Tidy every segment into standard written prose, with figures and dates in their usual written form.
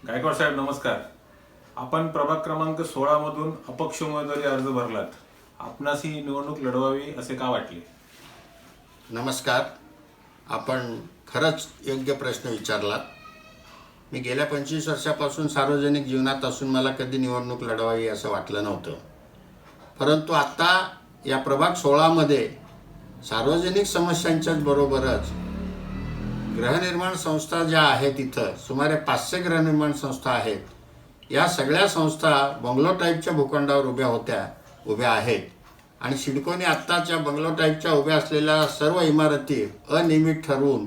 गायकवाड साहेब नमस्कार. आपण प्रभाग क्रमांक 16 मधून अपक्ष उमेदवारी अर्ज भरलात. आपणास ही निवडणूक लढवावी असे का वाटले? नमस्कार. आपण खरंच योग्य प्रश्न विचारलात. मी गेल्या 25 वर्षापासून सार्वजनिक जीवनात असून मला कधी निवडणूक लढवावी असं वाटलं नव्हतं. परंतु आता या प्रभाग 16मध्ये सार्वजनिक समस्यांच्याच बरोबरच गृहनिर्माण संस्था ज्या आहेत, इथं सुमारे 500 गृहनिर्माण संस्था आहेत. या सगळ्या संस्था बंगलो टाईपच्या भूखंडावर उभ्या आहेत आणि सिडकोने आत्ताच्या बंगलो टाईपच्या उभ्या असलेल्या सर्व इमारती अनियमित ठरवून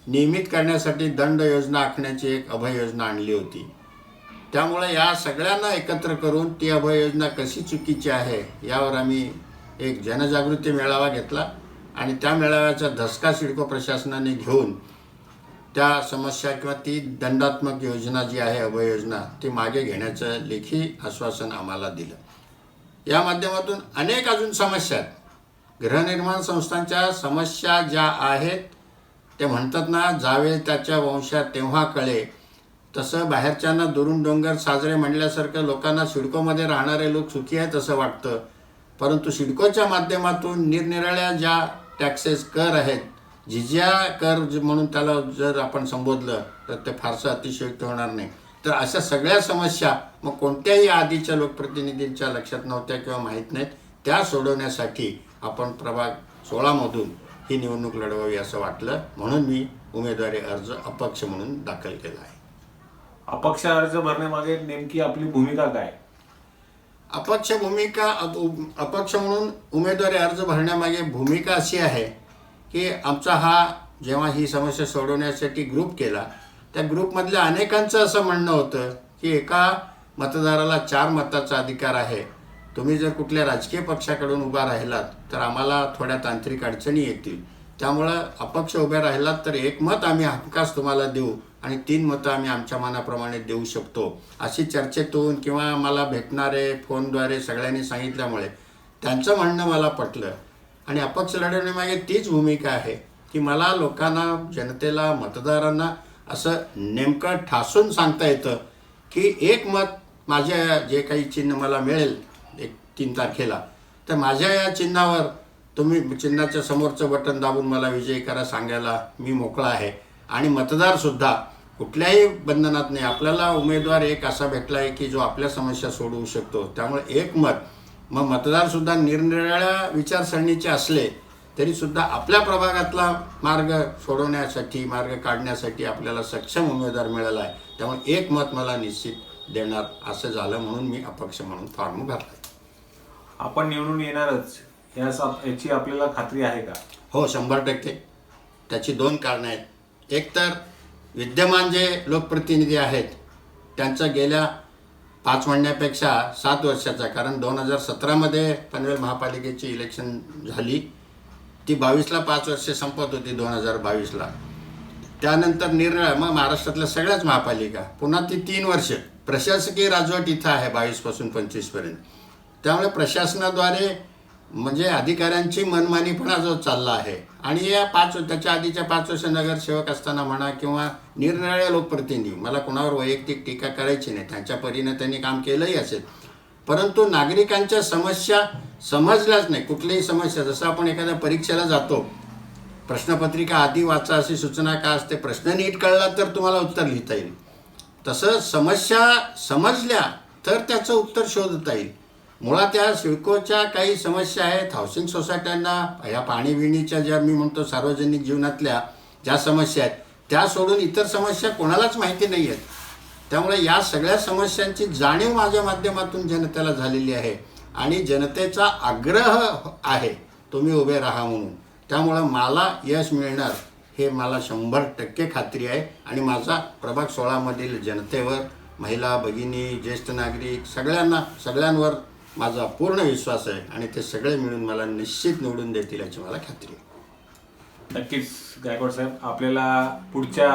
नियमित करण्यासाठी दंड योजना आखण्याची एक अभय योजना आणली होती. त्यामुळे या सगळ्यांना एकत्र करून ती अभय योजना कशी चुकीची आहे यावर आम्ही एक जनजागृती मेळावा घेतला आणि त्या मेळाव्याचा धसका सिडको प्रशासनाने घेऊन त्या समस्या किंवा ती दंडात्मक योजना जी आहे अभय योजना ती मागे घेण्याचं लेखी आश्वासन आम्हाला दिलं. या माध्यमातून अनेक अजून समस्या आहेत. गृहनिर्माण संस्थांच्या समस्या ज्या आहेत ते म्हणतात ना, जावे त्याच्या वंशात तेव्हा कळे, तसं बाहेरच्यांना दुरून डोंगर साजरे म्हणल्यासारखं लोकांना सिडकोमध्ये राहणारे लोक सुखी आहेत असं वाटतं. परंतु सिडकोच्या माध्यमातून निरनिराळ्या ज्या टॅक्सेस कर आहेत, जिजिया कर म्हणून त्याला जर आपण संबोधलं तर ते फारसं अतिशयोक्त होणार नाही. तर अशा सगळ्या समस्या मग कोणत्याही आधीच्या लोकप्रतिनिधींच्या लक्षात नव्हत्या किंवा माहीत नाहीत, त्या सोडवण्यासाठी आपण प्रभाग 16मधून ही निवडणूक लढवावी असं वाटलं. म्हणून मी उमेदवारी अर्ज अपक्ष म्हणून दाखल केला आहे. अपक्ष अर्ज भरण्यामागे नेमकी आपली भूमिका काय? अपक्ष म्हणून उमेदवारी अर्ज भरण्यामागे भूमिका अशी आहे की आमचा हा जेव्हा ही समस्या सोडवण्यासाठी ग्रुप केला, त्या ग्रुपमधल्या अनेकांचं असं म्हणणं होतं की एका मतदाराला 4 मताचा अधिकार आहे. तुम्ही जर कुठल्या राजकीय पक्षाकडून उभा राहिलात तर आम्हाला थोड्या तांत्रिक अडचणी येतील. त्यामुळं अपक्ष उभे राहिलात तर 1 मत आम्ही हमखास तुम्हाला देऊ आणि 3 मतं आम्ही आमच्या मनाप्रमाणे देऊ शकतो. अशी चर्चेतून किंवा मला भेटणारे फोनद्वारे सगळ्यांनी सांगितल्यामुळे त्यांचं म्हणणं मला पटलं आणि अपक्ष लढवण्यामागे तीच भूमिका आहे की मला लोकांना, जनतेला, मतदारांना असं नेमकं ठासून सांगता येतं की 1 मत माझ्या जे काही चिन्ह मला मिळेल 3 तारखेला, तर माझ्या या चिन्हावर तुम्ही चिन्हाच्या समोरचं बटन दाबून मला विजयी करा सांगायला मी मोकळा आहे. आणि मतदारसुद्धा कुठल्याही बंधनात नाही. आपल्याला उमेदवार एक असा भेटला आहे की जो आपल्या समस्या सोडवू शकतो. त्यामुळे 1 मत, मग मतदारसुद्धा निरनिराळ्या विचारसरणीचे असले तरीसुद्धा आपल्या प्रभागातला मार्ग सोडवण्यासाठी, मार्ग काढण्यासाठी आपल्याला सक्षम उमेदवार मिळाला आहे. त्यामुळे 1 मत मला निश्चित देणार असं झालं, म्हणून मी अपक्ष म्हणून फॉर्म भरला. आपण निवडून येणारच याची आपल्याला खात्री आहे का? हो, 100%. त्याची 2 कारणं आहेत. एक तर विद्यमान जे लोकप्रतिनिधी आहेत त्यांचं गेल्या 5 म्हणण्यापेक्षा 7 वर्षाचा, कारण 2017मध्ये पनवेल महापालिकेची इलेक्शन झाली, ती 22ला 5 वर्षे संपत होती 2022ला. त्यानंतर मग महाराष्ट्रातल्या सगळ्याच महापालिका पुन्हा ती 3 वर्ष प्रशासकीय राजवट इथं आहे 22पासून 25पर्यंत. त्यामुळे प्रशासनाद्वारे म्हणजे अधिकाऱ्यांची मनमानीपणा जो चालला आहे आणि या त्याच्या आधीच्या 5 वर्ष नगरसेवक असताना म्हणा किंवा निरनिराळ्या लोकप्रतिनिधी, मला कोणावर वैयक्तिक टीका करायची नाही, त्यांच्या परीने त्यांनी काम केलंही असेल, परंतु नागरिकांच्या समस्या समजल्याच नाही. कुठलीही समस्या, जसं आपण एखाद्या परीक्षेला जातो, प्रश्नपत्रिका आधी वाचा अशी सूचना का असते, प्रश्न नीट कळला तर तुम्हाला उत्तर लिहिता येईल, तसं समस्या समजल्या तर त्याचं उत्तर शोधता येईल. मुळात या सिडकोच्या काही समस्या आहेत, हाऊसिंग सोसायट्यांना ह्या पाणीबिणीच्या ज्या मी म्हणतो सार्वजनिक जीवनातल्या ज्या समस्या आहेत त्या सोडून इतर समस्या कोणालाच माहिती नाही आहेत. त्यामुळे या सगळ्या समस्यांची जाणीव माझ्या माध्यमातून जनतेला झालेली आहे आणि जनतेचा आग्रह आहे तुम्ही उभे राहा म्हणून. त्यामुळं मला यश मिळणार हे मला 100% खात्री आहे आणि माझा प्रभाग 16मधील जनतेवर, महिला, भगिनी, ज्येष्ठ नागरिक सगळ्यांवर माझा पूर्ण विश्वास आहे आणि ते सगळे मिळून मला निश्चित निवडून देतील याची मला खात्री आहे. नक्कीच गायकवाड साहेब, आपल्याला पुढच्या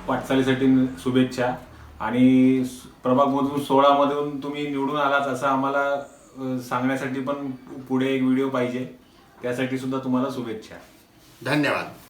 वाटचालीसाठी शुभेच्छा. आणि प्रभागमधून 16मधून तुम्ही निवडून आलात असं आम्हाला सांगण्यासाठी पण पुढे एक व्हिडिओ पाहिजे, त्यासाठी सुद्धा तुम्हाला शुभेच्छा. धन्यवाद.